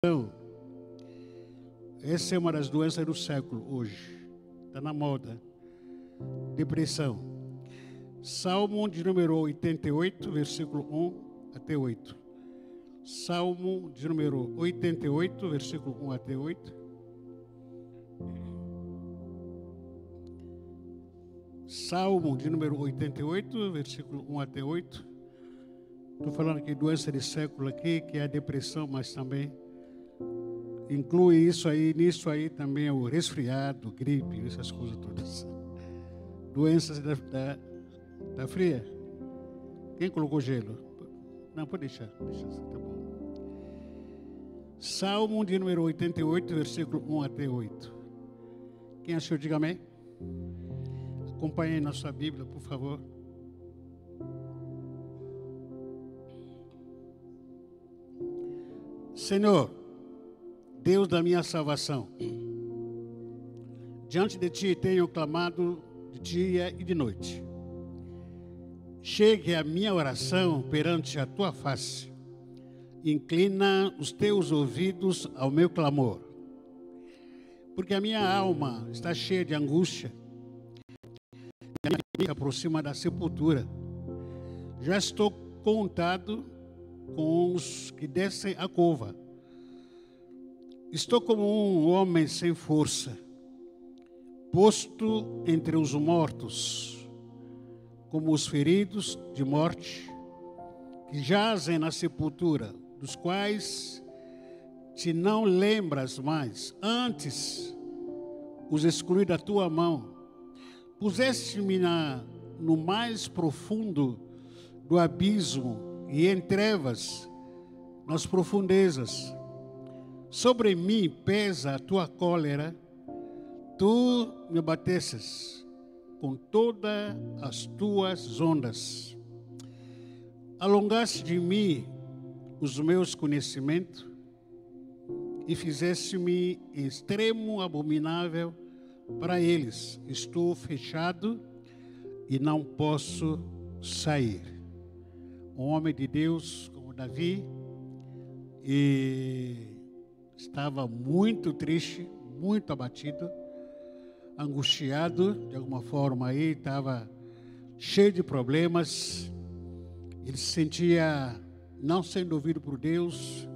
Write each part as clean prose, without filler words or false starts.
Então, essa é uma das doenças do século hoje. Está na moda. Depressão. Salmo de número 88, versículo 1 até 8. Salmo de número 88, versículo 1 até 8. Salmo de número 88, versículo 1 até 8. Estou falando aqui de doença de século aqui, que é a depressão, mas também inclui isso aí, nisso aí também é o resfriado, gripe, essas coisas todas. Doenças da fria. Quem colocou gelo? Não, pode deixar, tá bom. Salmo de número 88, versículo 1 até 8. Quem achou, diga amém. Acompanhe na sua Bíblia, por favor. Senhor, Deus da minha salvação, diante de Ti tenho clamado de dia e de noite. Chegue a minha oração perante a Tua face. Inclina os Teus ouvidos ao meu clamor. Porque a minha alma está cheia de angústia. E a minha vida aproxima da sepultura. Já estou contado com os que descem a cova. Estou como um homem sem força, posto entre os mortos, como os feridos de morte, que jazem na sepultura, dos quais te não lembras mais. Antes os excluí da tua mão, puseste-me no mais profundo do abismo e em trevas, nas profundezas. Sobre mim pesa a tua cólera, tu me batesses com todas as tuas ondas. Alongaste de mim os meus conhecimentos e fizeste-me extremo abominável para eles. Estou fechado e não posso sair. Um homem de Deus como Davi estava muito triste, muito abatido, angustiado de alguma forma aí, estava cheio de problemas. Ele se sentia não sendo ouvido por Deus,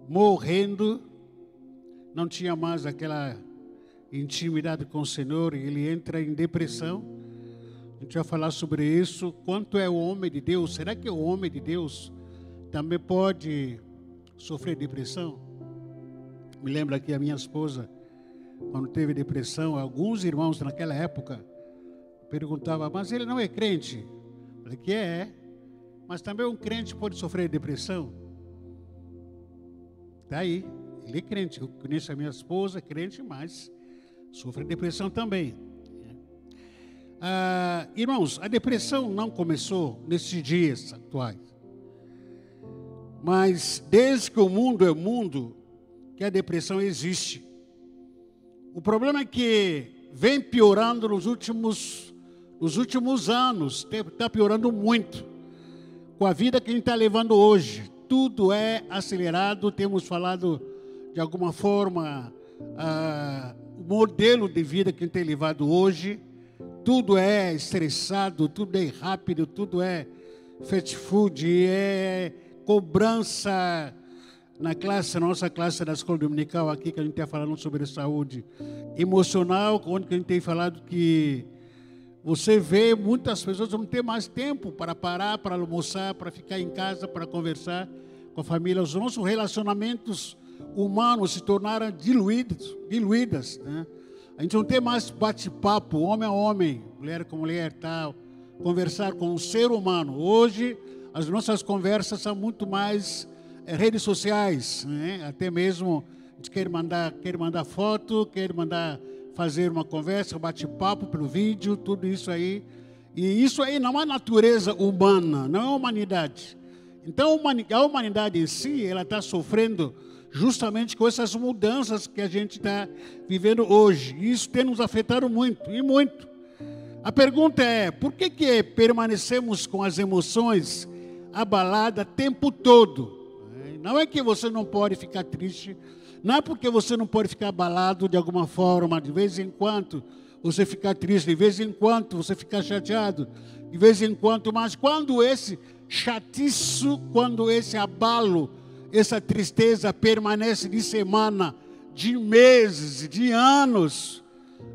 morrendo, não tinha mais aquela intimidade com o Senhor, e ele entra em depressão. A gente vai falar sobre isso. Quanto é o homem de Deus? Será que o homem de Deus também pode sofrer depressão? Me lembro que a minha esposa, quando teve depressão, alguns irmãos naquela época perguntavam, mas ele não é crente? Eu falei que mas também um crente pode sofrer depressão? Está aí, ele é crente. Eu conheço a minha esposa, é crente, mas sofre depressão também. Irmãos, a depressão não começou nesses dias atuais, mas desde que o mundo é mundo, que a depressão existe. O problema é que vem piorando nos últimos anos, está piorando muito com a vida que a gente está levando hoje. Tudo é acelerado, temos falado de alguma forma o modelo de vida que a gente tem levado hoje. Tudo é estressado, tudo é rápido, tudo é fast food, é cobrança. Na nossa classe da escola dominical aqui, que a gente está falando sobre saúde emocional, onde a gente tem falado que você vê muitas pessoas não ter mais tempo para parar, para almoçar, para ficar em casa, para conversar com a família. Os nossos relacionamentos humanos se tornaram diluídas, né? A gente não tem mais bate-papo, homem a homem, mulher com mulher, tal, conversar com um ser humano. Hoje, as nossas conversas são muito mais redes sociais, né? Até mesmo a gente quer mandar foto, quer mandar fazer uma conversa, bate-papo pelo vídeo, tudo isso aí. E isso aí não é natureza humana, não é humanidade. Então a humanidade em si, ela está sofrendo justamente com essas mudanças que a gente está vivendo hoje. E isso tem nos afetado muito, e muito. A pergunta é, por que permanecemos com as emoções abaladas o tempo todo? Não é que você não pode ficar triste, não é porque você não pode ficar abalado de alguma forma, de vez em quando você ficar triste, de vez em quando você ficar chateado, de vez em quando, mas quando esse chatiço, quando esse abalo, essa tristeza permanece de semana, de meses, de anos,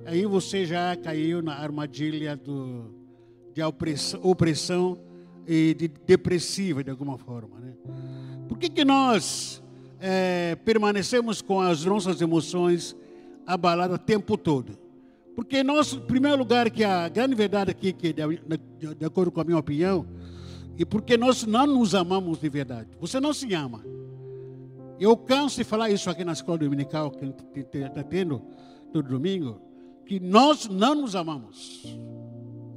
aí você já caiu na armadilha de opressão e de depressiva, de alguma forma, né? Por que nós permanecemos com as nossas emoções abaladas o tempo todo? Porque nós, em primeiro lugar, que a grande verdade aqui, que de acordo com a minha opinião, e porque nós não nos amamos de verdade. Você não se ama. Eu canso de falar isso aqui na escola dominical, que está tendo todo domingo, que nós não nos amamos.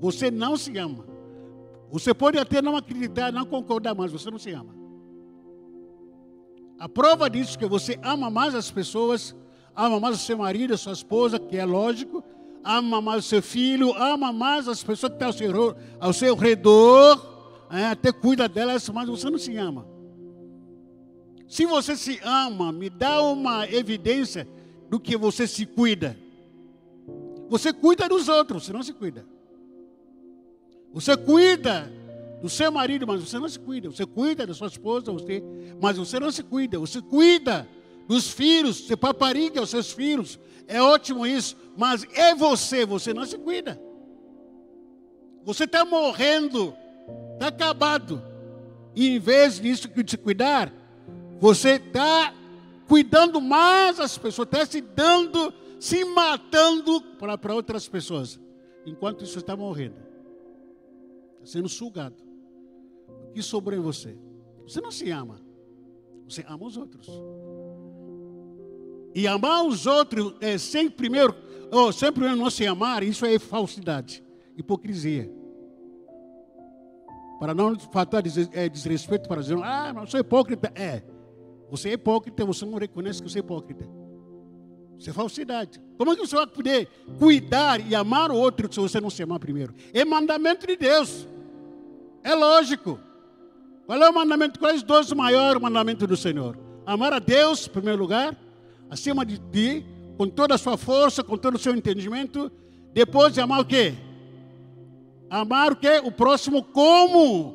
Você não se ama. Você pode até não acreditar, não concordar, mas você não se ama. A prova disso é que você ama mais as pessoas, ama mais o seu marido, a sua esposa, que é lógico, ama mais o seu filho, ama mais as pessoas que estão ao seu redor, até cuida delas, mas você não se ama. Se você se ama, me dá uma evidência do que você se cuida. Você cuida dos outros, você não se cuida. Você cuida do seu marido, mas você não se cuida. Você cuida da sua esposa, mas você não se cuida. Você cuida dos filhos, você papariga os seus filhos. É ótimo isso, mas é você não se cuida. Você está morrendo, está acabado. E em vez disso de se cuidar, você está cuidando mais das pessoas, está se dando, se matando para outras pessoas. Enquanto isso está morrendo, está sendo sugado. O que sobrou em você? Você não se ama. Você ama os outros. E amar os outros sem primeiro não se amar, isso é falsidade, hipocrisia. Para não faltar desrespeito para dizer, não sou hipócrita. Você é hipócrita, você não reconhece que você é hipócrita. Isso é falsidade. Como é que você vai poder cuidar e amar o outro se você não se amar primeiro? É mandamento de Deus. É lógico. Qual é o mandamento? Quais os dois maiores mandamentos do Senhor? Amar a Deus, em primeiro lugar, acima de ti, com toda a sua força, com todo o seu entendimento. Depois de amar o quê? Amar o quê? O próximo como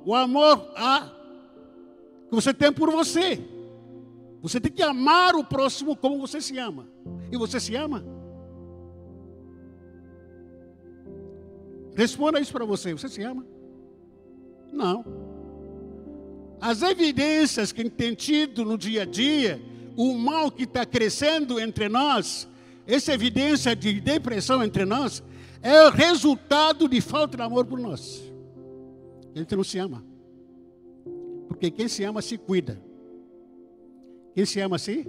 o amor que você tem por você. Você tem que amar o próximo como você se ama. E você se ama? Responda isso para você. Você se ama? Não. As evidências que tem tido no dia a dia, o mal que está crescendo entre nós, essa evidência de depressão entre nós, é o resultado de falta de amor por nós. A gente não se ama. Porque quem se ama se cuida. Quem se ama assim?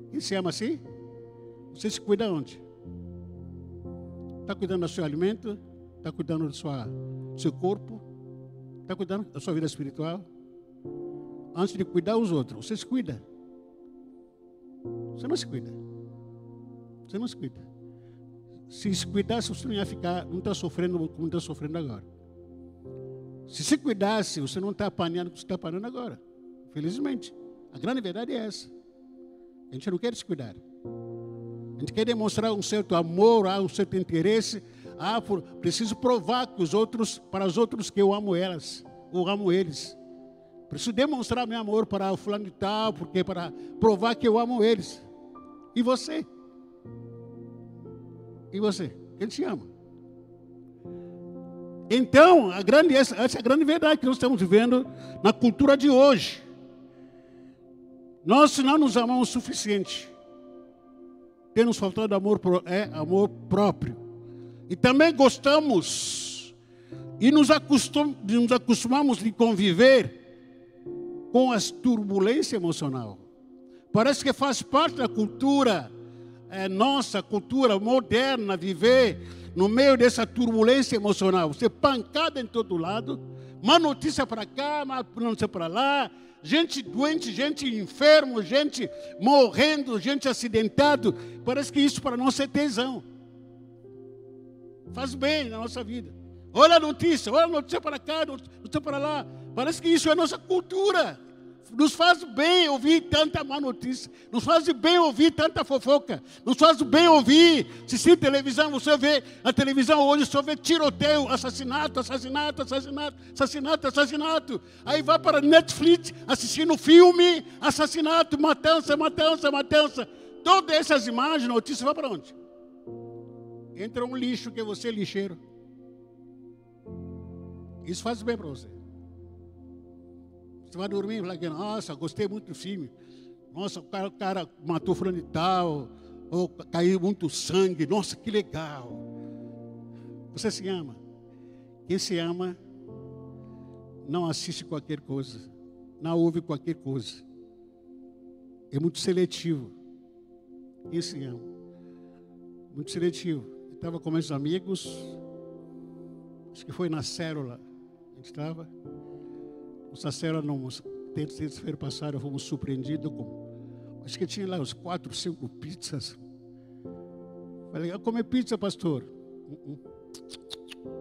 Quem se ama assim? Você se cuida onde? Está cuidando do seu alimento? Está cuidando do seu corpo? Está cuidando da sua vida espiritual? Antes de cuidar dos outros, você se cuida? Você não se cuida. Você não se cuida. Se cuidasse, você não ia ficar, não está sofrendo como está sofrendo agora. Se cuidasse, você não está apanhando o que você está apanhando agora. Felizmente. A grande verdade é essa. A gente não quer se cuidar. A gente quer demonstrar um certo amor, um certo interesse. Preciso provar para os outros que eu amo elas, ou amo eles. Preciso demonstrar meu amor para o fulano de tal, porque para provar que eu amo eles. E você? E você? Quem te ama? Então, essa é a grande verdade que nós estamos vivendo na cultura de hoje. Nós não nos amamos o suficiente. Temos faltado amor próprio. E também gostamos e nos acostumamos de conviver com as turbulências emocionais. Parece que faz parte da cultura, nossa cultura moderna, viver no meio dessa turbulência emocional. Você pancada em todo lado, má notícia para cá, má notícia para lá, gente doente, gente enfermo, gente morrendo, gente acidentado. Parece que isso para nós é tesão. Faz bem na nossa vida. Olha a notícia para cá, notícia para lá. Parece que isso é a nossa cultura. Nos faz bem ouvir tanta má notícia. Nos faz bem ouvir tanta fofoca. Nos faz bem ouvir. Se televisão, você vê a televisão hoje, só vê tiroteio, assassinato, assassinato, assassinato, assassinato, assassinato. Aí vai para Netflix assistindo filme, assassinato, matança, matança, matança. Todas essas imagens, notícias, vão para onde? Entra um lixo que você é lixeiro. Isso faz bem para você. Você vai dormir e fala que, nossa, gostei muito do filme. Nossa, o cara matou fulano e tal. Ou caiu muito sangue. Nossa, que legal. Você se ama. Quem se ama não assiste qualquer coisa. Não ouve qualquer coisa. É muito seletivo. Quem se ama. Muito seletivo. Eu estava com meus amigos. Acho que foi na célula. A gente estava. Nossa célula, terça-feira passada, fomos surpreendidos com... Acho que tinha lá uns 4, 5 pizzas. Falei, eu comer pizza, pastor?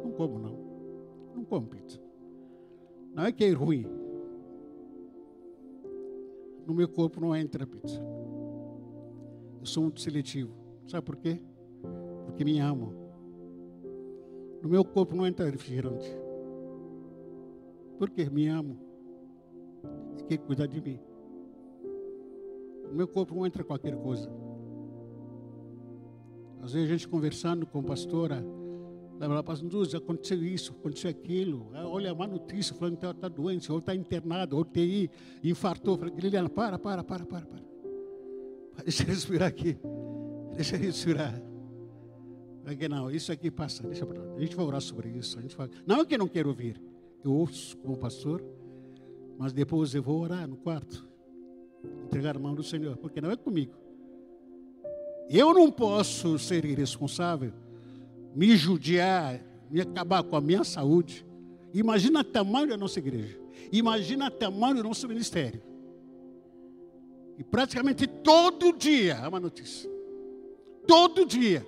Não como, não. Não como pizza. Não é que é ruim. No meu corpo não entra pizza. Eu sou muito seletivo. Sabe por quê? Porque me amo. No meu corpo não entra refrigerante. Porque me amo. E quer cuidar de mim. No meu corpo não entra qualquer coisa. Às vezes a gente conversando com a pastora, ela fala, pastor, aconteceu isso, aconteceu aquilo. Olha a má notícia, falando que está doente, ou está internado, ou TI, infartou. Falei, Liliana, para. Deixa eu respirar aqui. Deixa eu respirar. Falei, não, isso aqui passa, deixa para lá. A gente vai orar sobre isso. A gente vai... Não é que eu não quero ouvir. Eu ouço como pastor, mas depois eu vou orar no quarto. Entregar a mão do Senhor, porque não é comigo. Eu não posso ser irresponsável, me judiar, me acabar com a minha saúde. Imagina o tamanho da nossa igreja. Imagina o tamanho do nosso ministério. E praticamente todo dia há uma notícia. Todo dia.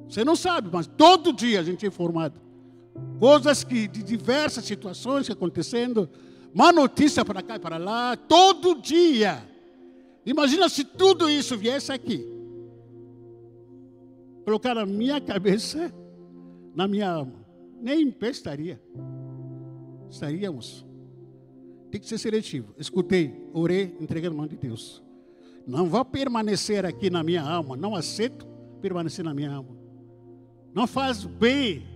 Você não sabe, mas todo dia a gente é informado. Coisas que, de diversas situações que acontecendo. Má notícia para cá e para lá. Todo dia. Imagina se tudo isso viesse aqui. Colocar na minha cabeça, na minha alma. Nem em pé estaria. Estaríamos. Tem que ser seletivo. Escutei, orei, entreguei na mão de Deus. Não vou permanecer aqui na minha alma. Não aceito permanecer na minha alma. Não faz bem.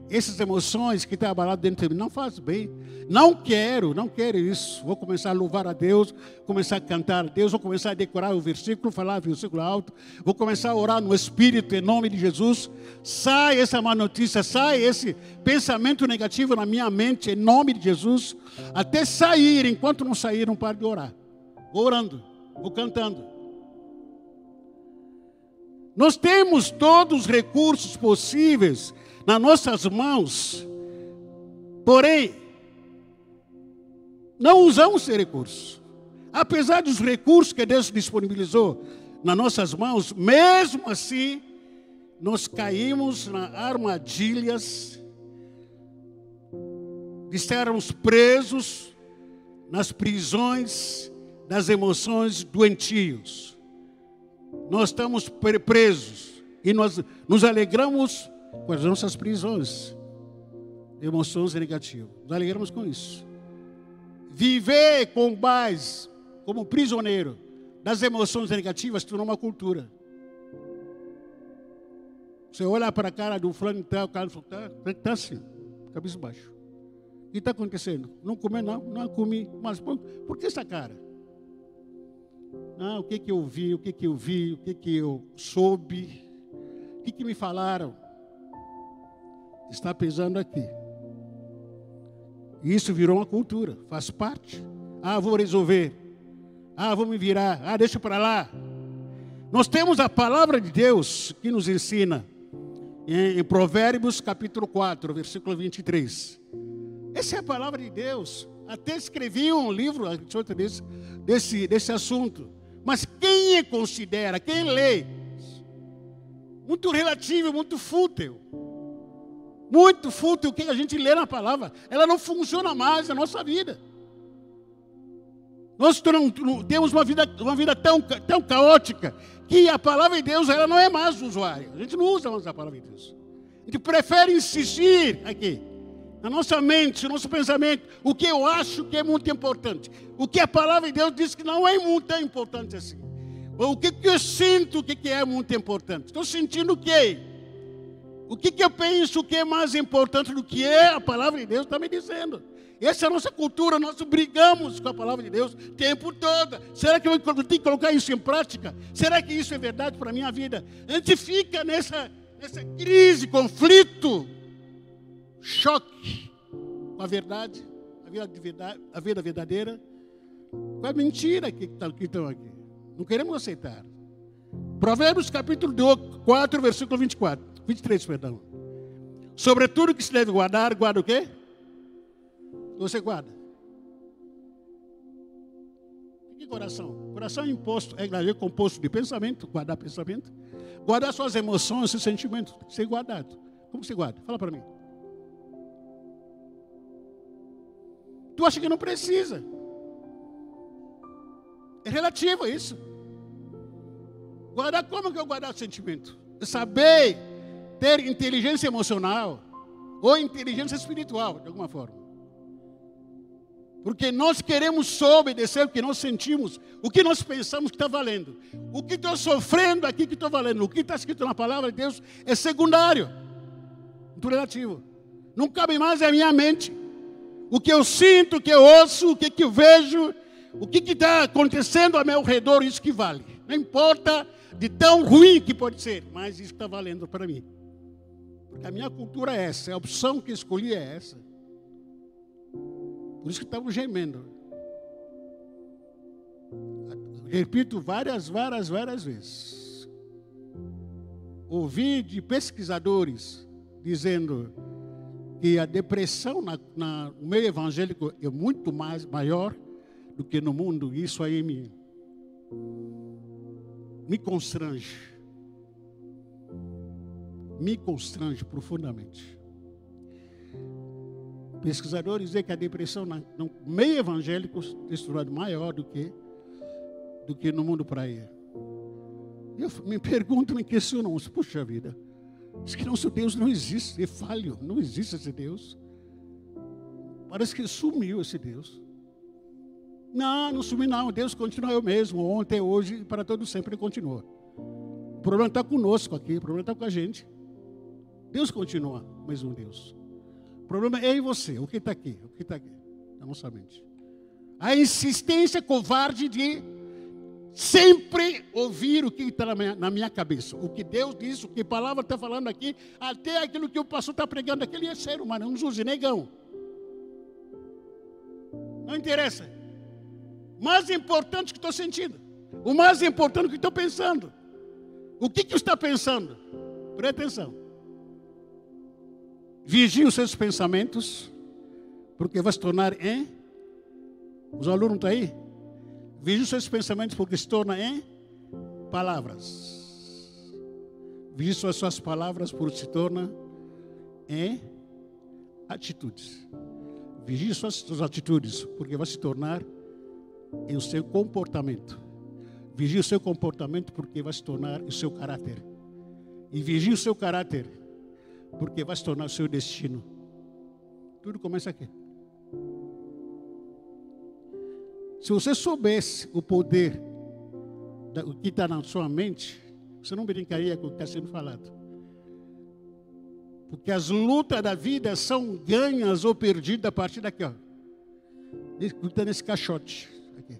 Essas emoções que estão abaladas dentro de mim, não faz bem. Não quero isso. Vou começar a louvar a Deus, começar a cantar a Deus, vou começar a decorar o versículo, falar o versículo alto, vou começar a orar no Espírito, em nome de Jesus. Sai essa má notícia, sai esse pensamento negativo na minha mente, em nome de Jesus. Até sair, enquanto não sair, não paro de orar. Vou orando, vou cantando. Nós temos todos os recursos possíveis nas nossas mãos, porém, não usamos esse recurso. Apesar dos recursos que Deus disponibilizou nas nossas mãos, mesmo assim, nós caímos nas armadilhas de estarmos presos nas prisões das emoções doentias. Nós estamos presos e nós nos alegramos com as nossas prisões, emoções negativas. Nos alegramos com isso. Viver com base, como prisioneiro das emoções negativas, tornou uma cultura. Você olha para a cara do fulano e tal, o cara está assim, cabeça baixa. O que está acontecendo? Não comi, não comi. Mas por que essa cara? Não, o que eu vi, o que eu soube, o que me falaram. Está pesando aqui. Isso virou uma cultura, faz parte. Vou resolver. Vou me virar. Deixa para lá. Nós temos a palavra de Deus que nos ensina em Provérbios capítulo 4, versículo 23. Essa é a palavra de Deus. Até escrevi um livro desse assunto. Mas quem considera, quem lê? Muito relativo, muito fútil. Muito fútil o que a gente lê na palavra. Ela não funciona mais na nossa vida. Nós temos uma vida tão caótica que a palavra de Deus ela não é mais usuária. A gente não usa mais a palavra de Deus. A gente prefere insistir aqui, na nossa mente, no nosso pensamento, o que eu acho que é muito importante. O que a palavra de Deus diz que não é muito tão importante assim. O que eu sinto que é muito importante. Estou sentindo o quê? O que eu penso que é mais importante do que a palavra de Deus está me dizendo. Essa é a nossa cultura, nós brigamos com a palavra de Deus o tempo todo. Será que eu tenho que colocar isso em prática? Será que isso é verdade para a minha vida? A gente fica nessa crise, conflito, choque com a verdade, a vida verdadeira, com a mentira que estão aqui. Não queremos aceitar. Provérbios capítulo 4, versículo 23, perdão. Sobretudo que se deve guardar, guarda o quê? Você guarda. O que é coração? Coração é composto de pensamento, guardar pensamento. Guardar suas emoções, seus sentimentos. Ser guardado. Como se guarda? Fala para mim. Tu acha que não precisa. É relativo isso. Guardar, como que eu guardar o sentimento? Saber ter inteligência emocional ou inteligência espiritual, de alguma forma. Porque nós queremos só obedecer o que nós sentimos, o que nós pensamos que está valendo. O que estou sofrendo aqui que estou valendo. O que está escrito na palavra de Deus é secundário, muito relativo. Não cabe mais à minha mente. O que eu sinto, o que eu ouço, o que eu vejo, o que está acontecendo ao meu redor, isso que vale. Não importa de tão ruim que pode ser, mas isso está valendo para mim. Porque a minha cultura é essa, a opção que escolhi é essa. Por isso que estamos gemendo. Repito várias vezes. Ouvi de pesquisadores dizendo que a depressão no meio evangélico é muito maior do que no mundo. Isso aí me constrange. Me constrange profundamente. Pesquisadores dizem que a depressão no meio evangélico é estruturado maior do que no mundo praia. Eu me pergunto, me questiono, puxa vida, diz que nosso Deus não existe, é falho, não existe esse Deus. Parece que sumiu esse Deus. Não sumiu não, Deus continua eu mesmo, ontem, hoje, para todo sempre ele continua. O problema está conosco aqui, o problema está com a gente. Deus continua, o mesmo Deus. O problema é em você, o que está aqui, na nossa mente. A insistência covarde de sempre ouvir o que está na minha cabeça. O que Deus diz, o que a palavra está falando aqui, até aquilo que o pastor está pregando, aquele é ser humano, um José negão. Não interessa. O mais importante que estou sentindo, o mais importante que estou pensando. O que você está pensando? Preste atenção. Vigie os seus pensamentos, porque vai se tornar em... Os alunos estão aí? Vigie os seus pensamentos, porque se torna em palavras. Vigie suas palavras, porque se torna em atitudes. Vigie suas atitudes, porque vai se tornar em o seu comportamento. Vigie o seu comportamento, porque vai se tornar o seu caráter. E vigie o seu caráter, porque vai se tornar o seu destino. Tudo começa aqui. Se você soubesse o poder do que está na sua mente, você não brincaria com o que está sendo falado. Porque as lutas da vida são ganhas ou perdidas a partir daqui, ó. Está nesse caixote aqui.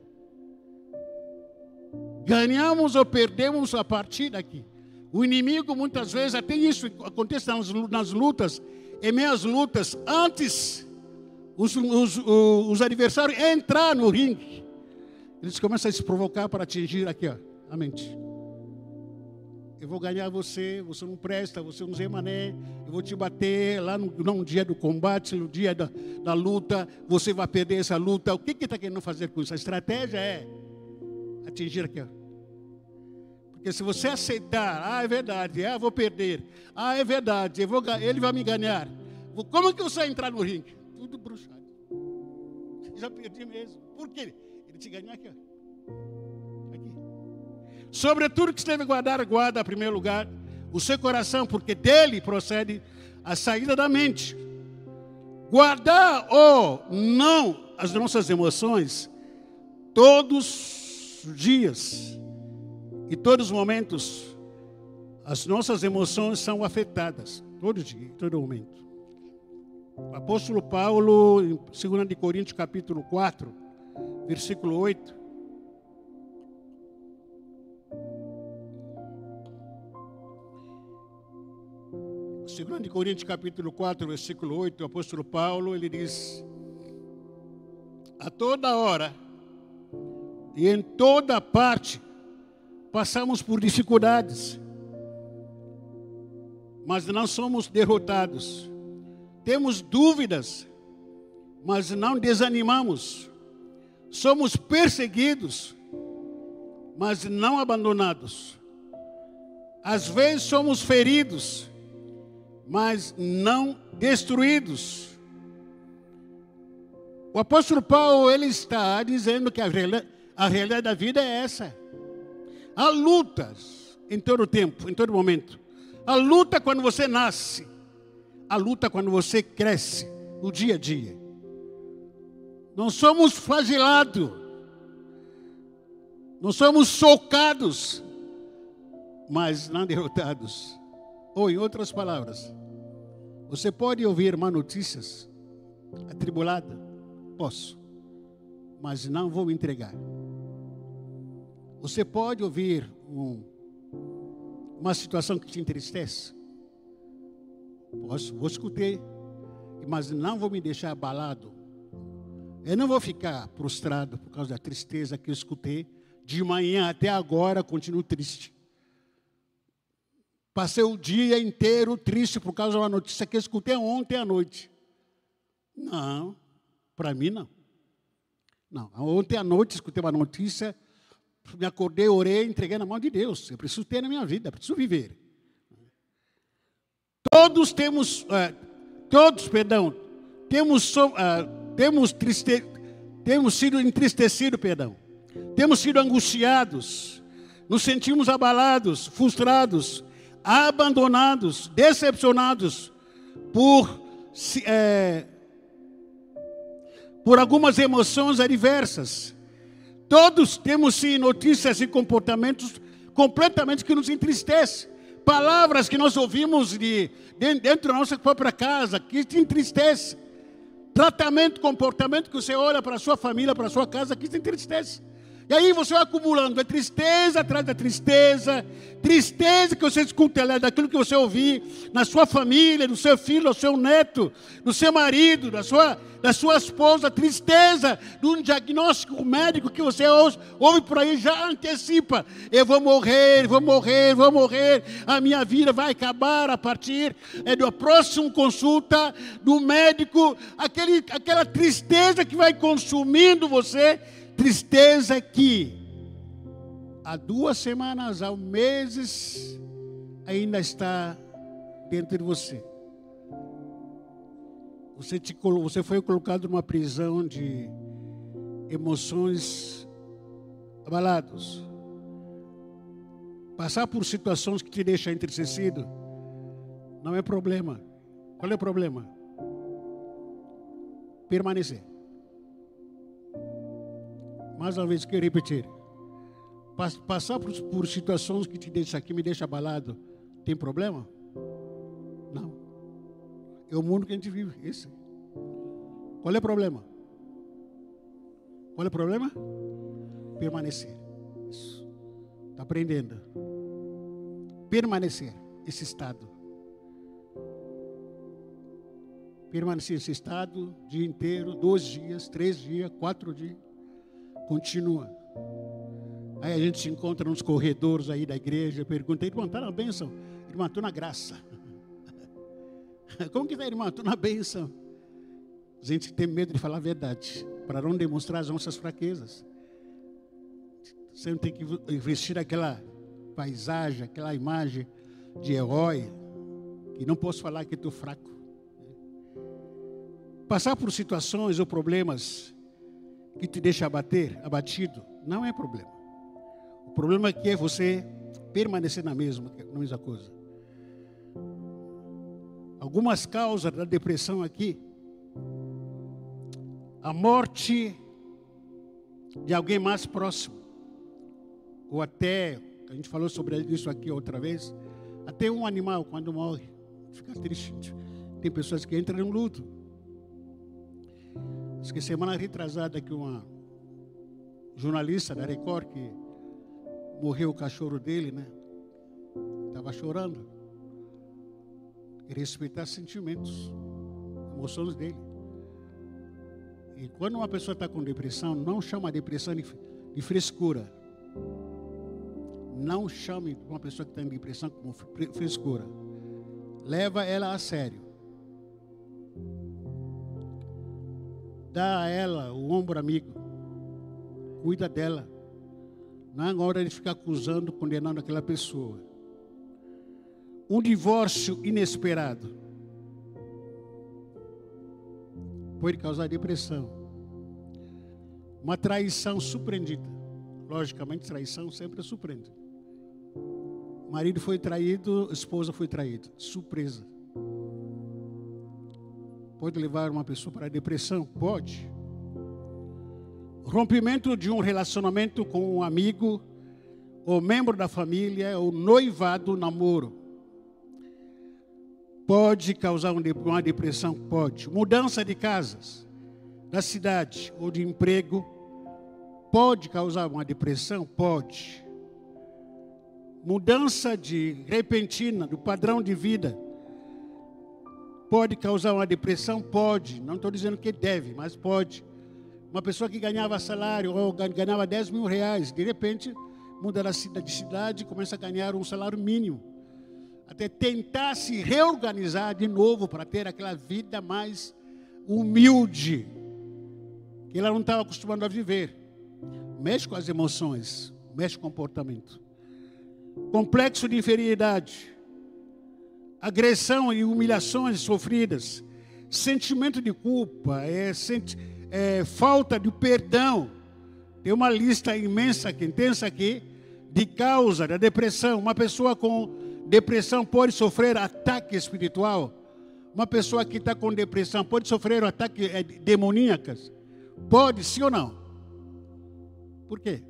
Ganhamos ou perdemos a partir daqui. O inimigo, muitas vezes, até isso acontece nas lutas, em meias lutas, antes os adversários entrar no ringue, eles começam a se provocar para atingir aqui, ó, a mente. Eu vou ganhar você, você não presta, você não Zé Mané, eu vou te bater lá no dia do combate, no dia da luta, você vai perder essa luta. O que está querendo fazer com isso? A estratégia é atingir aqui, ó. Porque se você aceitar, é verdade, eu vou perder. É verdade, ele vai me ganhar. Como que você vai entrar no ringue? Tudo bruxado. Já perdi mesmo. Por quê? Ele te ganhou aqui, aqui. Sobretudo que você deve guardar, guarda em primeiro lugar o seu coração, porque dele procede a saída da mente. Guardar ou não as nossas emoções, todos os dias e todos os momentos, as nossas emoções são afetadas, todo dia, todo momento. O apóstolo Paulo, em 2 de Coríntios, capítulo 4, versículo 8. Segundo de Coríntios, capítulo 4, versículo 8, o apóstolo Paulo, ele diz: a toda hora e em toda parte passamos por dificuldades, mas não somos derrotados. Temos dúvidas, mas não desanimamos. Somos perseguidos, mas não abandonados. Às vezes somos feridos, mas não destruídos. O apóstolo Paulo, ele está dizendo que a realidade da vida é essa. Há lutas em todo tempo, em todo momento. A luta quando você nasce, a luta quando você cresce, no dia a dia. Não somos flagelados, não somos socados, mas não derrotados. Ou, em outras palavras, você pode ouvir má notícias, atribulada, posso, mas não vou me entregar. Você pode ouvir uma situação que te entristece, posso, vou escutar, mas não vou me deixar abalado. Eu não vou ficar prostrado por causa da tristeza que eu escutei. De manhã até agora, continuo triste. Passei o dia inteiro triste por causa de uma notícia que eu escutei ontem à noite. Não, para mim não. Não, ontem à noite escutei uma notícia, me acordei, orei, entreguei na mão de Deus. Eu preciso ter na minha vida, preciso viver. Temos sido entristecidos, temos sido angustiados, nos sentimos abalados, frustrados, abandonados, decepcionados por algumas emoções adversas. Todos temos sim notícias e comportamentos completamente que nos entristecem. Palavras que nós ouvimos dentro da nossa própria casa, que te entristece. Tratamento, comportamento que você olha para a sua família, para a sua casa, que te entristece. E aí você vai acumulando, é tristeza atrás da tristeza, tristeza que você escuta daquilo que você ouvir na sua família, do seu filho, do seu neto, do seu marido, da sua esposa, tristeza de um diagnóstico médico que você ouve por aí, já antecipa, eu vou morrer, a minha vida vai acabar a partir da próxima consulta do médico, aquela tristeza que vai consumindo você. Tristeza que há 2 semanas, há meses, ainda está dentro de você. Você foi colocado numa prisão de emoções abaladas. Passar por situações que te deixam entristecido não é problema. Qual é o problema? Permanecer. Mais uma vez, quero repetir. Passar por situações que te deixam aqui, me deixa abalado, tem problema? Não. É o mundo que a gente vive, esse. Qual é o problema? Qual é o problema? Permanecer. Isso. Está aprendendo. Permanecer, esse estado. Permanecer esse estado, dia inteiro, 2 dias, 3 dias, 4 dias. Continua. Aí a gente se encontra nos corredores aí da igreja, pergunta, irmão, está na bênção? Irmão, estou na graça. Como que está, irmão? Estou na bênção. A gente tem medo de falar a verdade, para não demonstrar as nossas fraquezas. Você não tem que investir aquela paisagem, aquela imagem de herói, que não posso falar que estou fraco. Passar por situações ou problemas que te deixa abatido, não é problema. O problema aqui é você permanecer na mesma coisa. Algumas causas da depressão aqui: a morte de alguém mais próximo, ou até, a gente falou sobre isso aqui outra vez, até um animal quando morre, fica triste. Tem pessoas que entram em luto. Acho que semana retrasada que uma jornalista da Record, que morreu o cachorro dele, né? Estava chorando. E respeitar sentimentos, emoções dele. E quando uma pessoa está com depressão, não chama a depressão de frescura. Não chame uma pessoa que está em depressão como frescura. Leva ela a sério. Dá a ela o ombro amigo. Cuida dela. Não é hora de ficar acusando, condenando aquela pessoa. Um divórcio inesperado pode causar depressão. Uma traição surpreendida. Logicamente, traição sempre surpreende. O marido foi traído, a esposa foi traída. Surpresa. Pode levar uma pessoa para a depressão? Pode. Rompimento de um relacionamento com um amigo, ou membro da família, ou noivado, namoro. Pode causar uma depressão? Pode. Mudança de casas, da cidade ou de emprego, pode causar uma depressão? Pode. Mudança repentina do padrão de vida, pode causar uma depressão? Pode. Não estou dizendo que deve, mas pode. Uma pessoa que ganhava salário, ou ganhava 10 mil reais, de repente muda de cidade e começa a ganhar um salário mínimo. Até tentar se reorganizar de novo para ter aquela vida mais humilde que ela não estava acostumada a viver. Mexe com as emoções, mexe com o comportamento. Complexo de inferioridade, agressão e humilhações sofridas, sentimento de culpa, falta de perdão. Tem uma lista imensa, intensa aqui, de causa da depressão. Uma pessoa com depressão pode sofrer ataque espiritual. Uma pessoa que está com depressão pode sofrer ataques demoníacos? Pode, sim ou não? Por quê?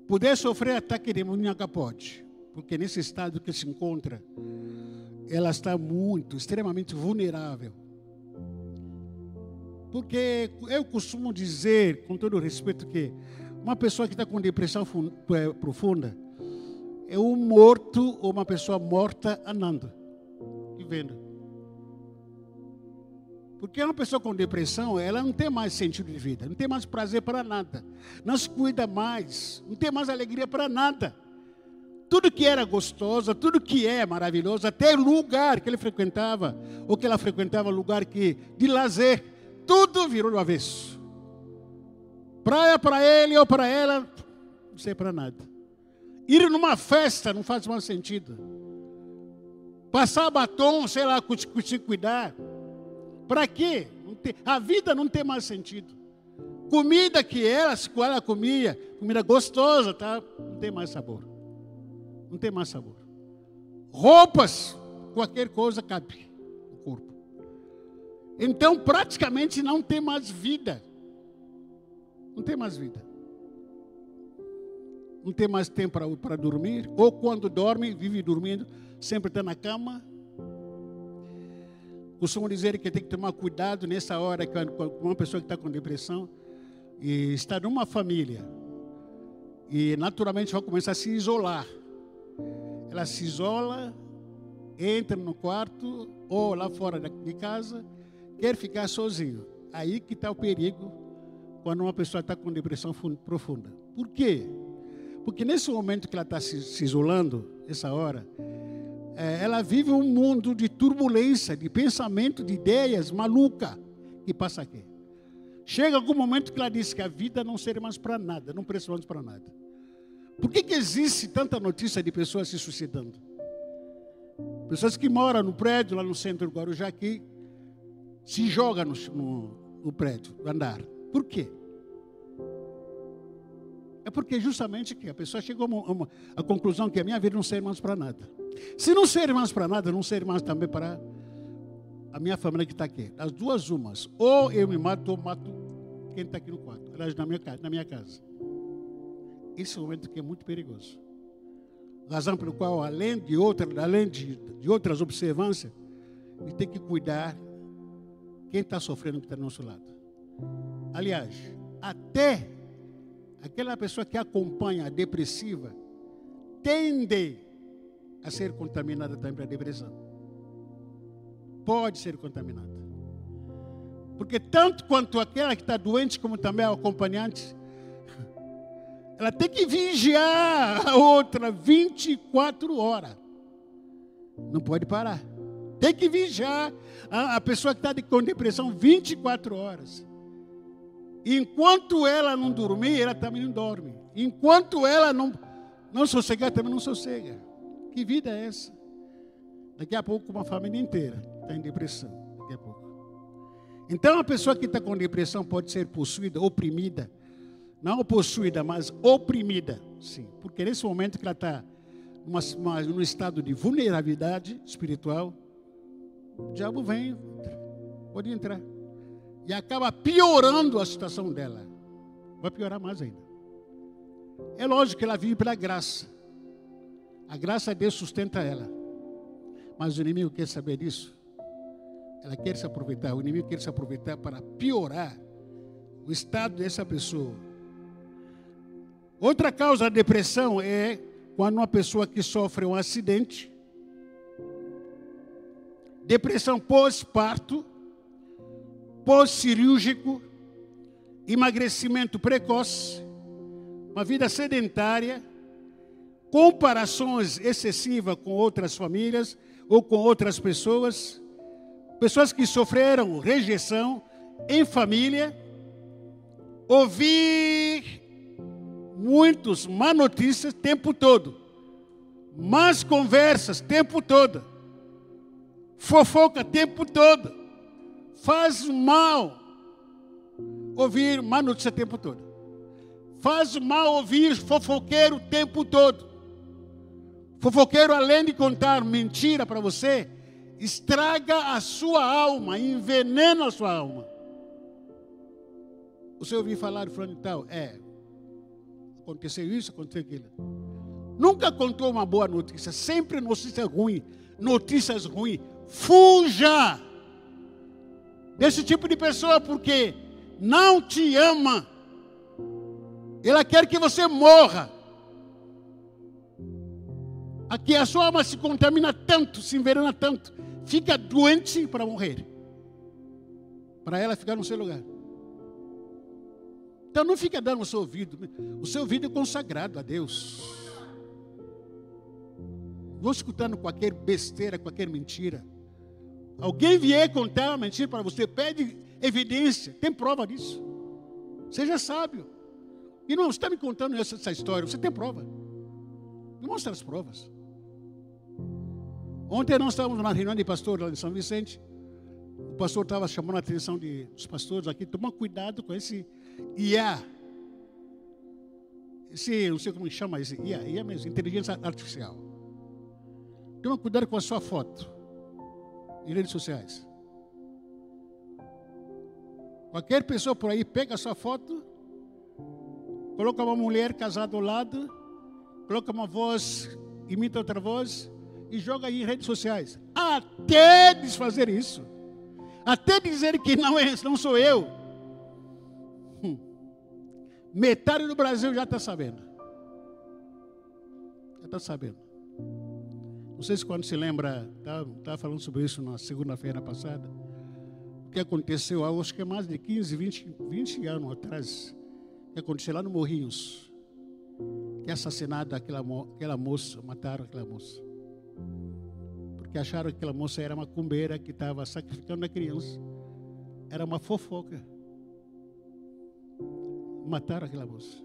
Poder sofrer ataque demoníaco pode. Porque nesse estado que se encontra, ela está extremamente vulnerável. Porque eu costumo dizer, com todo respeito, que uma pessoa que está com depressão profunda é um morto ou uma pessoa morta andando, vivendo. Porque uma pessoa com depressão, ela não tem mais sentido de vida, não tem mais prazer para nada, não se cuida mais, não tem mais alegria para nada. Tudo que era gostoso, tudo que é maravilhoso, até o lugar que ele frequentava, ou que ela frequentava, lugar de lazer, tudo virou do avesso. Praia para ele ou para ela, não sei para nada. Ir numa festa não faz mais sentido. Passar batom, sei lá, se cuidar. Para quê? A vida não tem mais sentido. Comida que ela comia, comida gostosa, tá? Não tem mais sabor. Não tem mais sabor. Roupas, qualquer coisa cabe no corpo. Então, praticamente não tem mais vida. Não tem mais vida. Não tem mais tempo para dormir. Ou quando dorme, vive dormindo, sempre está na cama. Costumo dizer que tem que tomar cuidado nessa hora, com uma pessoa que está com depressão e está numa família. E naturalmente vai começar a se isolar. Ela se isola, entra no quarto ou lá fora de casa, quer ficar sozinho. Aí que está o perigo quando uma pessoa está com depressão profunda. Por quê? Porque nesse momento que ela está se isolando, essa hora, ela vive um mundo de turbulência, de pensamento, de ideias maluca que passa aqui. Chega algum momento que ela diz que a vida não serve mais para nada, não presta mais para nada. Por que existe tanta notícia de pessoas se suicidando? Pessoas que moram no prédio, lá no centro do Guarujá, aqui, se joga no prédio, no andar. Por quê? É porque justamente que a pessoa chegou à conclusão que a minha vida não serve mais para nada. Se não serve mais para nada, não serve mais também para a minha família que está aqui. As duas umas. Ou eu me mato, ou mato quem está aqui no quarto. Aliás, na minha casa. Esse é um momento que é muito perigoso. Razão pelo qual, além de outras observâncias, a gente tem que cuidar quem está sofrendo que está do nosso lado. Aliás, até aquela pessoa que acompanha a depressiva tende a ser contaminada também pela depressão. Pode ser contaminada. Porque tanto quanto aquela que está doente, como também a acompanhante, ela tem que vigiar a outra 24 horas. Não pode parar. Tem que vigiar a pessoa que está com depressão 24 horas. Enquanto ela não dormir, ela também não dorme. Enquanto ela não sossegar, também não sossega. Que vida é essa? Daqui a pouco uma família inteira está em depressão. Daqui a pouco. Então a pessoa que está com depressão pode ser possuída, oprimida. Não possuída, mas oprimida. Sim. Porque nesse momento que ela está num estado de vulnerabilidade espiritual, o diabo vem, pode entrar. E acaba piorando a situação dela. Vai piorar mais ainda. É lógico que ela vive pela graça. A graça de Deus sustenta ela. Mas o inimigo quer saber disso. Ela quer se aproveitar. O inimigo quer se aproveitar para piorar o estado dessa pessoa. Outra causa da depressão é quando uma pessoa que sofre um acidente, depressão pós-parto, pós-cirúrgico, emagrecimento precoce, uma vida sedentária, comparações excessivas com outras famílias ou com outras pessoas, pessoas que sofreram rejeição em família, ouvir muitos má notícias o tempo todo, más conversas o tempo todo, fofoca o tempo todo, faz mal ouvir má notícia o tempo todo, faz mal ouvir fofoqueiro o tempo todo. Fofoqueiro, além de contar mentira para você, estraga a sua alma, envenena a sua alma. Você ouviu falar de fulano e tal? Aconteceu isso, aconteceu aquilo. Nunca contou uma boa notícia, sempre notícias ruins. Fuja desse tipo de pessoa, porque não te ama. Ela quer que você morra. Aqui a sua alma se contamina tanto, se envenena tanto, fica doente para morrer. Para ela ficar no seu lugar. Então não fica dando o seu ouvido. O seu ouvido é consagrado a Deus. Não escutando qualquer besteira, qualquer mentira. Alguém vier contar uma mentira para você, pede evidência, tem prova disso. Seja sábio. E não, você está me contando essa história, você tem prova. Me mostra as provas. Ontem nós estávamos numa reunião de pastor lá em São Vicente. O pastor estava chamando a atenção dos pastores aqui. Toma cuidado com esse IA. Não sei como chama esse IA mesmo, inteligência artificial. Toma cuidado com a sua foto em redes sociais. Qualquer pessoa por aí pega a sua foto, coloca uma mulher casada ao lado, coloca uma voz, imita outra voz e joga aí em redes sociais. Até desfazer isso. Até dizer que não sou eu. Metade do Brasil já está sabendo. Já está sabendo. Não sei se quando se lembra, estava falando sobre isso na segunda-feira passada. O que aconteceu, acho que é mais de 15, 20 anos atrás, que aconteceu lá no Morrinhos. Que assassinaram aquela moça, mataram aquela moça. Porque acharam que aquela moça era uma macumbeira que estava sacrificando a criança. Era uma fofoca. Mataram aquela moça.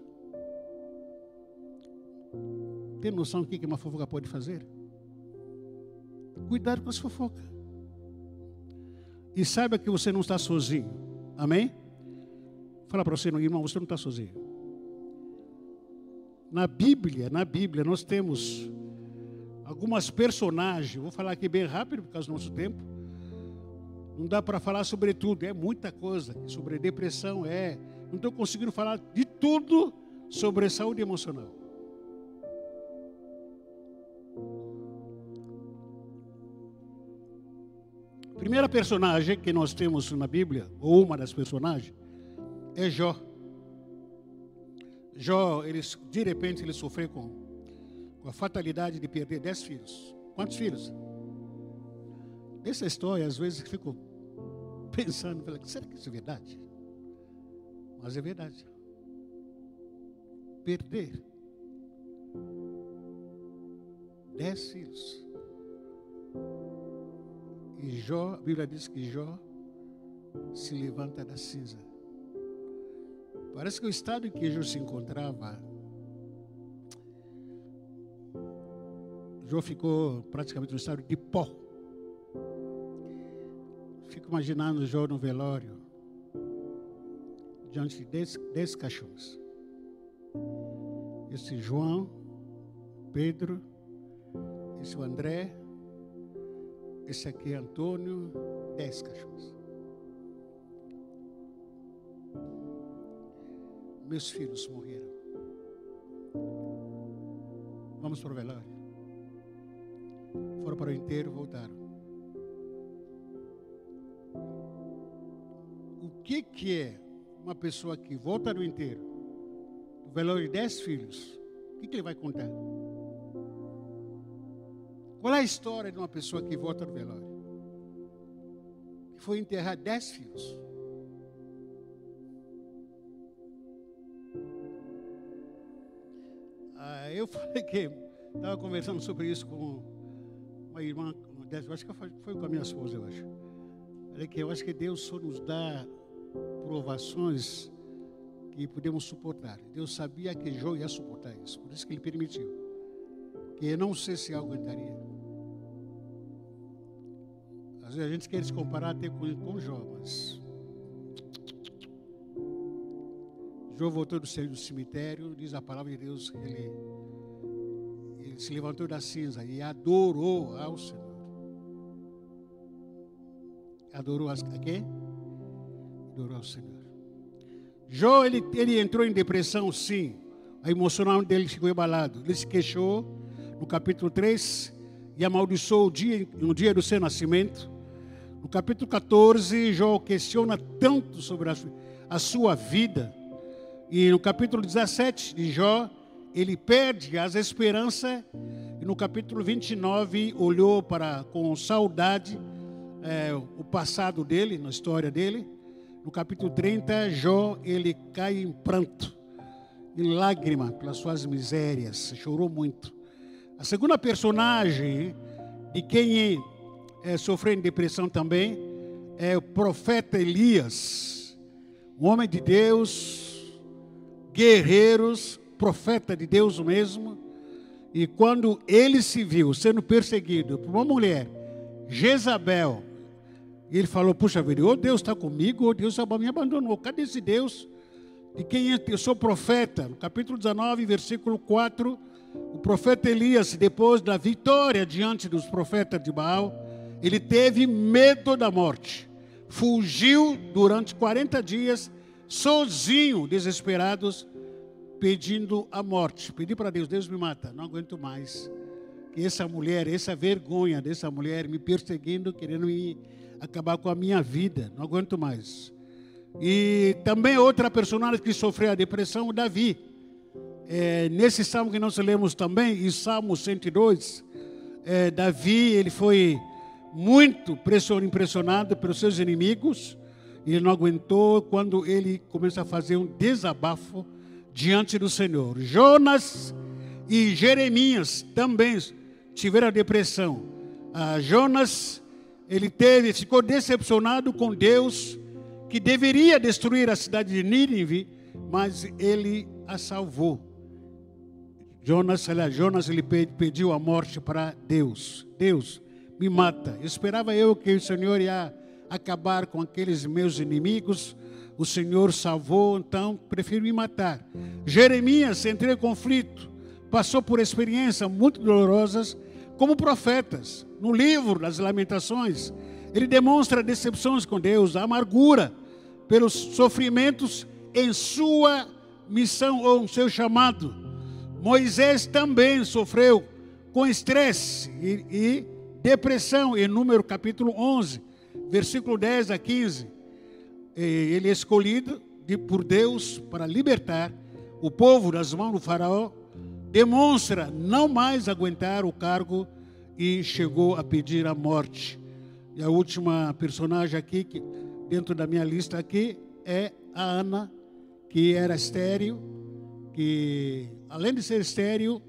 Tem noção do que uma fofoca pode fazer? Cuidado com as fofocas. E saiba que você não está sozinho. Amém? Fala para você, irmão, você não está sozinho. Na Bíblia, nós temos algumas personagens. Vou falar aqui bem rápido, por causa do nosso tempo. Não dá para falar sobre tudo, é muita coisa. Sobre depressão, não estou conseguindo falar de tudo sobre saúde emocional. A primeira personagem que nós temos na Bíblia, ou uma das personagens, é Jó. Jó, de repente, ele sofreu com a fatalidade de perder 10 filhos. Quantos filhos? Essa história, às vezes, eu fico pensando, será que isso é verdade? Mas é verdade. Perder 10 filhos. E Jó, a Bíblia diz que Jó se levanta da cinza. Parece que o estado em que Jó se encontrava, Jó ficou praticamente no estado de pó. Fico imaginando Jó no velório, diante de 10 caixões. Esse João, Pedro, esse André, esse aqui é Antônio, 10 caixões. Meus filhos morreram. Vamos para o velório. Foram para o enterro, voltaram. O que é uma pessoa que volta do enterro, do velório de 10 filhos? O que ele vai contar? Qual é a história de uma pessoa que volta do velório? Que foi enterrar 10 filhos. Eu falei que estava conversando sobre isso com uma irmã, eu acho que foi com a minha esposa, eu acho. Falei que eu acho que Deus só nos dá provações que podemos suportar. Deus sabia que Jó ia suportar isso, por isso que Ele permitiu. Que eu não sei se eu aguentaria. Às vezes a gente quer se comparar até com Jó, mas Jó voltou do cemitério, diz a palavra de Deus que ele se levantou da cinza e adorou ao Senhor. Adorou a quem? Adorou ao Senhor. Jó, ele entrou em depressão, sim. A emocional dele ficou abalado. Ele se queixou no capítulo 3 e amaldiçoou no dia do seu nascimento. No capítulo 14, Jó questiona tanto sobre a sua vida. E no capítulo 17 de Jó, ele perde as esperanças. E no capítulo 29, olhou com saudade o passado dele, na história dele. No capítulo 30, Jó, ele cai em pranto, em lágrima pelas suas misérias. Chorou muito. A segunda personagem de quem sofreu em depressão também é o profeta Elias. Um homem de Deus, guerreiros, profeta de Deus mesmo. E quando ele se viu sendo perseguido por uma mulher, Jezabel, ele falou, puxa vida, ou Deus está comigo, ou Deus me abandonou. Cadê esse Deus de quem eu sou profeta? No capítulo 19, versículo 4, o profeta Elias, depois da vitória diante dos profetas de Baal, ele teve medo da morte. Fugiu durante 40 dias, sozinho, desesperados, pedindo a morte. Pedi para Deus, Deus me mata, não aguento mais. Que essa mulher, essa vergonha dessa mulher me perseguindo, querendo acabar com a minha vida, não aguento mais. E também outra personagem que sofreu a depressão, Davi. Nesse salmo que nós lemos também, em Salmo 102, Davi, ele foi muito impressionado pelos seus inimigos. Ele não aguentou quando ele começa a fazer um desabafo diante do Senhor. Jonas e Jeremias também tiveram a depressão. Jonas, ele ficou decepcionado com Deus, que deveria destruir a cidade de Nínive, mas ele a salvou. Jonas ele pediu a morte para Deus. Deus, me mata. Esperava eu que o Senhor ia acabar com aqueles meus inimigos, o Senhor salvou, então prefiro me matar. Jeremias entrou em conflito, passou por experiências muito dolorosas como profetas. No livro das Lamentações, ele demonstra decepções com Deus, a amargura pelos sofrimentos em sua missão ou em seu chamado. Moisés também sofreu com estresse e depressão, em Número capítulo 11, versículo 10 a 15. Ele é escolhido por Deus para libertar o povo das mãos do faraó, demonstra não mais aguentar o cargo e chegou a pedir a morte. E a última personagem aqui, que dentro da minha lista aqui, é a Ana, que era estéril, que além de ser estéril,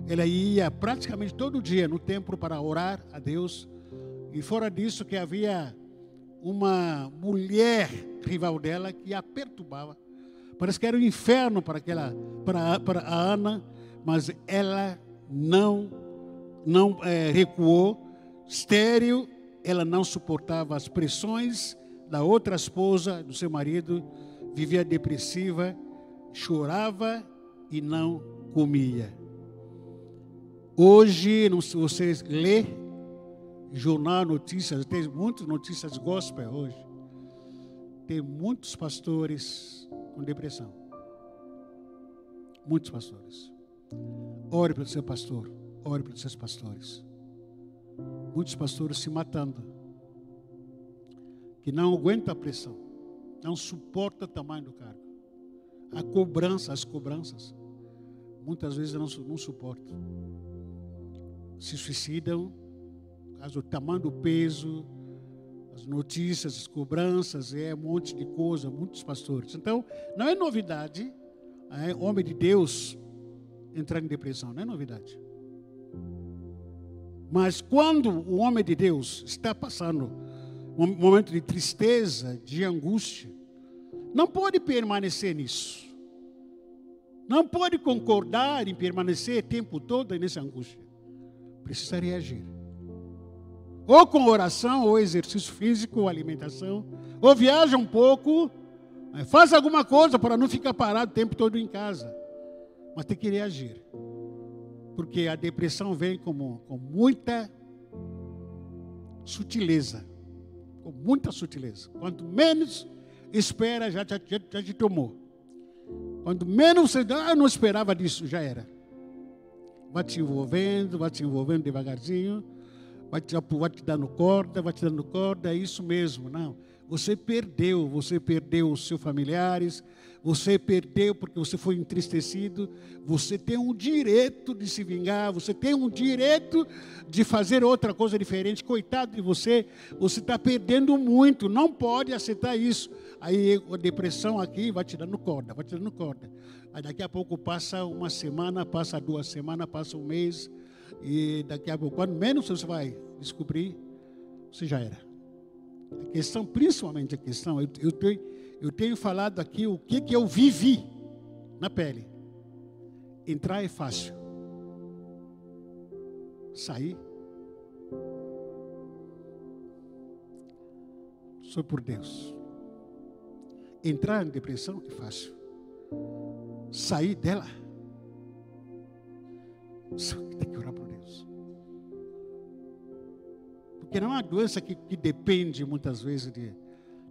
ela ia praticamente todo dia no templo para orar a Deus. E fora disso que havia uma mulher rival dela que a perturbava. Parece que era um inferno para a Ana, mas ela não recuou. Estéril, ela não suportava as pressões da outra esposa, do seu marido, vivia depressiva, chorava e não comia. Hoje, vocês lê jornal, notícias, tem muitas notícias gospel hoje. Tem muitos pastores com depressão. Muitos pastores. Ore pelo seu pastor, ore pelos seus pastores. Muitos pastores se matando, que não aguentam a pressão, não suportam o tamanho do cargo. As cobranças, muitas vezes não suportam. Se suicidam, por causa do tamanho do peso, as notícias, as cobranças, um monte de coisa, muitos pastores. Então, não é novidade, homem de Deus entrar em depressão, não é novidade. Mas quando o homem de Deus está passando um momento de tristeza, de angústia, não pode permanecer nisso. Não pode concordar em permanecer o tempo todo nessa angústia. Precisa reagir. Ou com oração, ou exercício físico, ou alimentação. Ou viaja um pouco, faz alguma coisa para não ficar parado o tempo todo em casa. Mas tem que reagir. Porque a depressão vem com muita sutileza. Com muita sutileza. Quanto menos espera, já te tomou. Quando menos você não esperava disso, já era. Vai te envolvendo devagarzinho. Vai te dando corda, é isso mesmo. Não, você perdeu os seus familiares, você perdeu porque você foi entristecido, você tem um direito de se vingar, você tem um direito de fazer outra coisa diferente. Coitado de você, você está perdendo muito, não pode aceitar isso. Aí a depressão aqui vai te dando corda. Aí daqui a pouco passa uma semana, passa 2 semanas, passa um mês, e daqui a pouco, quando menos você vai descobrir, você já era. A questão, principalmente a questão, eu tenho falado aqui o que eu vivi na pele. Entrar é fácil. Sair, só por Deus. Entrar em depressão é fácil. Sair dela, só que tem que orar por Deus. Porque não é uma doença que depende muitas vezes de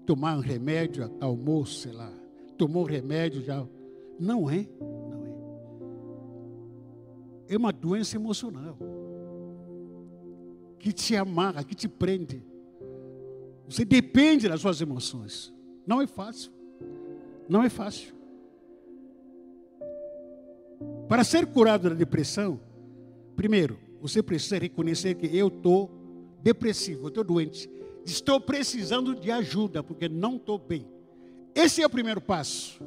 tomar um remédio, acalmou, sei lá, tomou remédio já. Não é. É uma doença emocional que te amarra, que te prende. Você depende das suas emoções. Não é fácil. Não é fácil. Para ser curado da depressão, primeiro, você precisa reconhecer que eu estou depressivo, eu estou doente. Estou precisando de ajuda, porque não estou bem. Esse é o primeiro passo.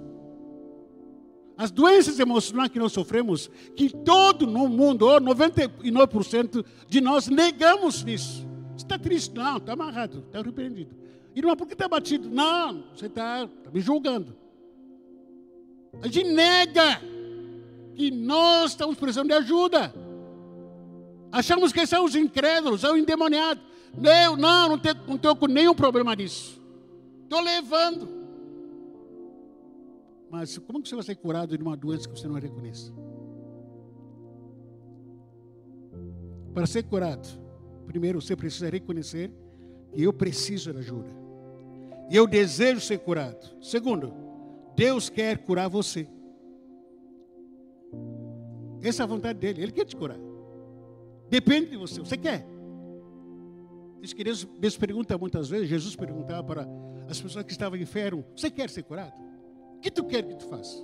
As doenças emocionais que nós sofremos, que todo no mundo, 99% de nós negamos nisso. Você está triste? Não, está amarrado, está arrependido. Irmão, por que está batido? Não, você está me julgando. A gente nega que nós estamos precisando de ajuda. Achamos que somos incrédulos, são endemoniados. Não tenho com nenhum problema disso. Estou levando. Mas como que você vai ser curado de uma doença que você não reconhece? Para ser curado, primeiro você precisa reconhecer que eu preciso de ajuda. E eu desejo ser curado. Segundo, Deus quer curar você. Essa é a vontade dele. Ele quer te curar. Depende de você. Você quer? Isso que Deus pergunta muitas vezes. Jesus perguntava para as pessoas que estavam enfermas: você quer ser curado? O que tu quer que tu faça?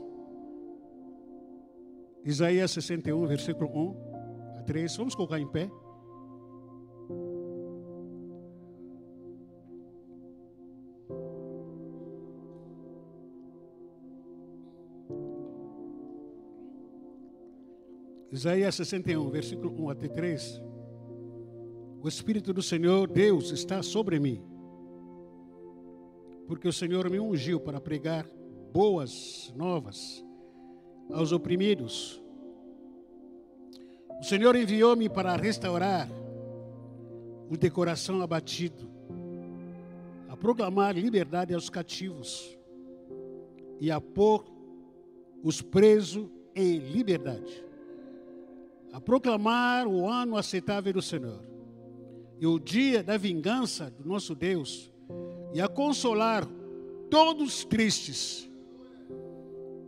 Isaías 61, versículo 1 a 3. Vamos colocar em pé. Isaías 61, versículo 1 até 3. O Espírito do Senhor Deus está sobre mim, porque o Senhor me ungiu para pregar boas novas aos oprimidos. O Senhor enviou-me para restaurar o de coração abatido, a proclamar liberdade aos cativos e a pôr os presos em liberdade, a proclamar o ano aceitável do Senhor e o dia da vingança do nosso Deus, e a consolar todos os tristes,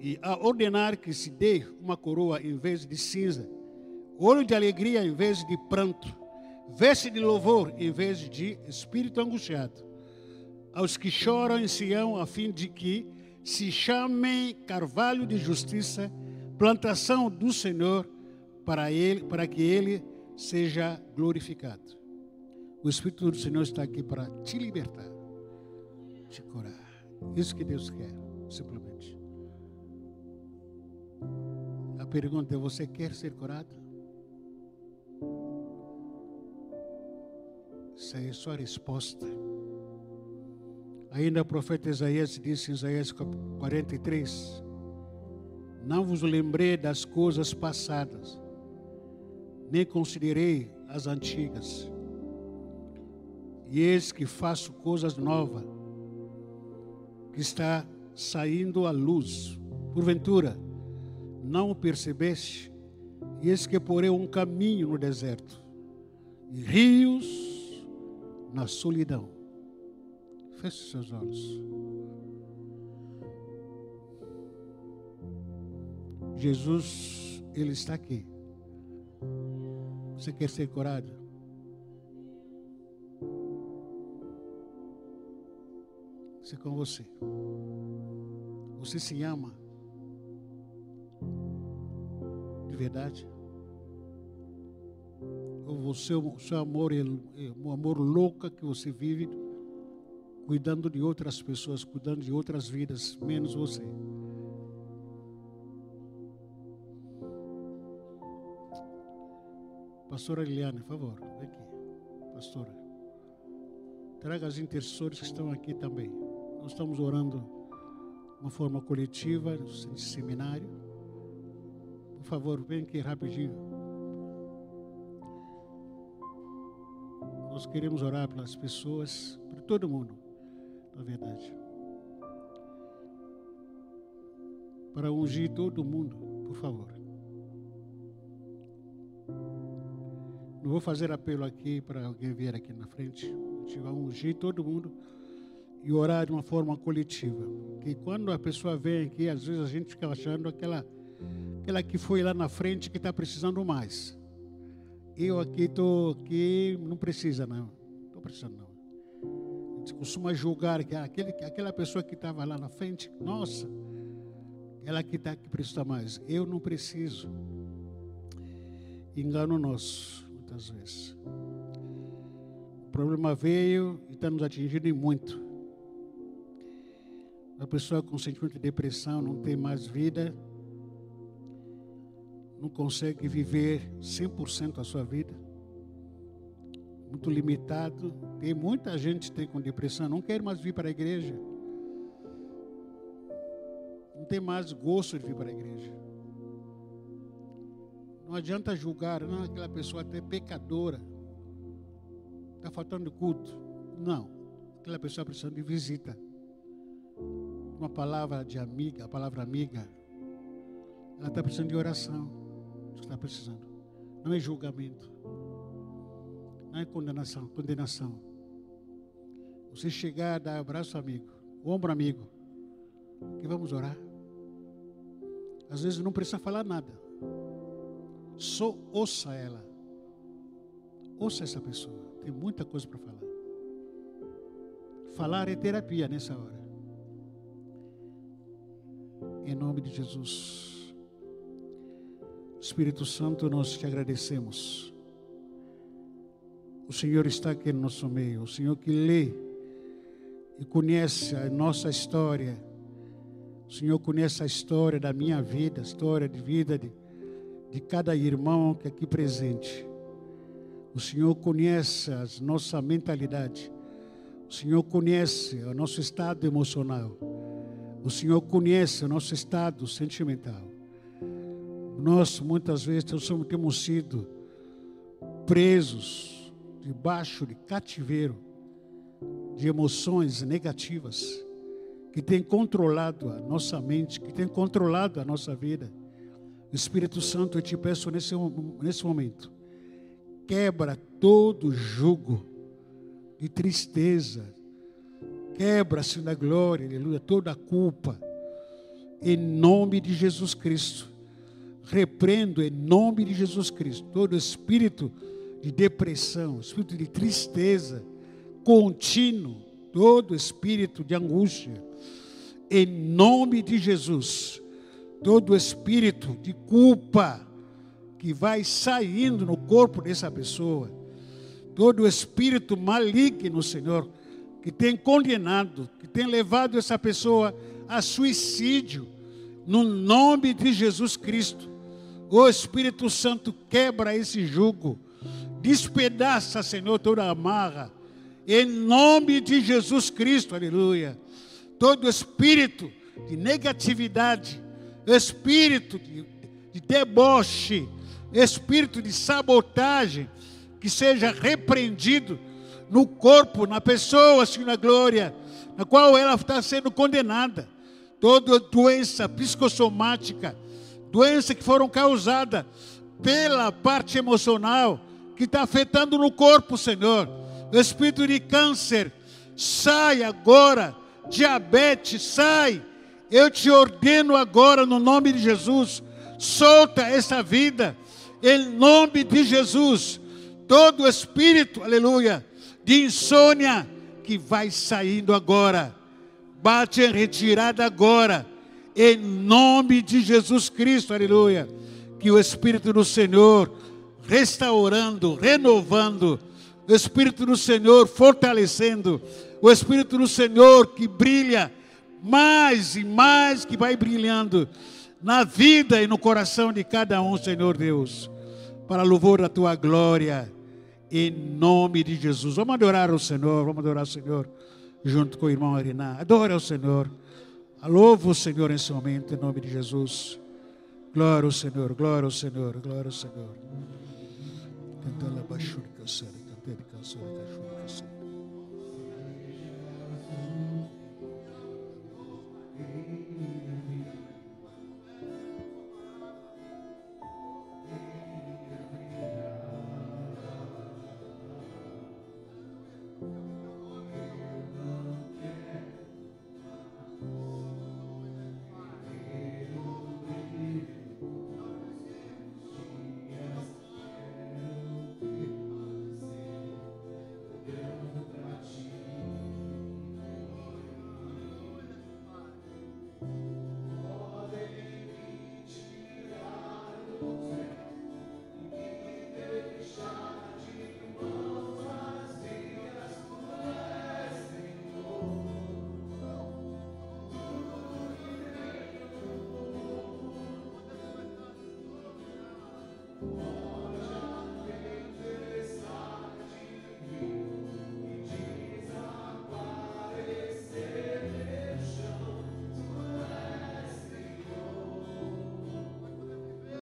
e a ordenar que se dê uma coroa em vez de cinza, olho de alegria em vez de pranto, veste de louvor em vez de espírito angustiado, aos que choram em Sião, a fim de que se chamem carvalho de justiça, plantação do Senhor, para que ele seja glorificado. O Espírito do Senhor está aqui para te libertar, te curar. Isso que Deus quer, simplesmente. A pergunta é: você quer ser curado? Essa é a sua resposta. Ainda o profeta Isaías disse em Isaías 43: não vos lembrei das coisas passadas, nem considerei as antigas. E eis que faço coisas novas, que está saindo à luz. Porventura, não o percebeste? E eis que porei um caminho no deserto, e rios na solidão. Feche seus olhos. Jesus, Ele está aqui. Você quer ser curado? Isso é com você. Você se ama de verdade? Ou você, o seu amor é um amor louco que você vive cuidando de outras pessoas, cuidando de outras vidas, menos você? Pastora Liliane, por favor, vem aqui. Pastora, traga as intercessores que estão aqui também. Nós estamos orando de uma forma coletiva, nesse seminário. Por favor, vem aqui rapidinho. Nós queremos orar pelas pessoas, por todo mundo, na verdade. Para ungir todo mundo, por favor. Não vou fazer apelo aqui para alguém vir aqui na frente. A gente vai ungir todo mundo e orar de uma forma coletiva. Que quando a pessoa vem aqui, às vezes a gente fica achando aquela que foi lá na frente que está precisando mais. Eu aqui estou aqui, não precisa não. Estou precisando não. A gente costuma julgar que aquela pessoa que estava lá na frente, nossa, ela que está que precisa mais. Eu não preciso. Engano nosso, muitas vezes. O problema veio e está nos atingindo em muito. A pessoa com sentimento de depressão não tem mais vida, não consegue viver 100% a sua vida, muito limitado. Tem muita gente que tem com depressão, não quer mais vir para a igreja, não tem mais gosto de vir para a igreja. Não adianta julgar, não, aquela pessoa até pecadora. Está faltando culto. Não. Aquela pessoa precisando de visita. Uma palavra de amiga, a palavra amiga. Ela está precisando de oração. Está precisando. Não é julgamento. Não é condenação. Você chegar, dar abraço amigo, ombro amigo, que vamos orar. Às vezes não precisa falar nada. Só ouça ela. Ouça essa pessoa. Tem muita coisa para falar. Falar é terapia nessa hora. Em nome de Jesus. Espírito Santo, nós te agradecemos. O Senhor está aqui no nosso meio. O Senhor que lê e conhece a nossa história. O Senhor conhece a história da minha vida, a história de vida de cada irmão que é aqui presente. O Senhor conhece a nossa mentalidade. O Senhor conhece o nosso estado emocional. O Senhor conhece o nosso estado sentimental. Nós, muitas vezes, temos sido presos debaixo de cativeiro de emoções negativas que tem controlado a nossa mente, que tem controlado a nossa vida. Espírito Santo, eu te peço nesse momento, quebra todo jugo de tristeza, quebra, Senhor da glória, aleluia, toda a culpa, em nome de Jesus Cristo. Repreendo em nome de Jesus Cristo todo espírito de depressão, espírito de tristeza contínuo, todo espírito de angústia, em nome de Jesus, todo espírito de culpa que vai saindo no corpo dessa pessoa, todo espírito maligno, Senhor, que tem condenado, que tem levado essa pessoa a suicídio, no nome de Jesus Cristo. O Espírito Santo quebra esse jugo, despedaça, Senhor, toda a amarra, em nome de Jesus Cristo, aleluia. Todo espírito de negatividade, espírito de deboche, espírito de sabotagem, que seja repreendido no corpo, na pessoa, Senhor da glória, na qual ela está sendo condenada. Toda doença psicossomática, doença que foram causadas pela parte emocional, que está afetando no corpo, Senhor. O espírito de câncer, sai agora. Diabetes, sai. Eu te ordeno agora, no nome de Jesus, solta essa vida, em nome de Jesus. Todo espírito, aleluia, de insônia, que vai saindo agora, bate em retirada agora, em nome de Jesus Cristo, aleluia. Que o Espírito do Senhor, restaurando, renovando, o Espírito do Senhor fortalecendo, o Espírito do Senhor que brilha mais e mais, que vai brilhando na vida e no coração de cada um, Senhor Deus, para louvor da tua glória, em nome de Jesus. Vamos adorar o Senhor, junto com o irmão Ariná. Adora o Senhor, louva o Senhor nesse momento, em nome de Jesus. Glória ao Senhor, glória ao Senhor, glória ao Senhor.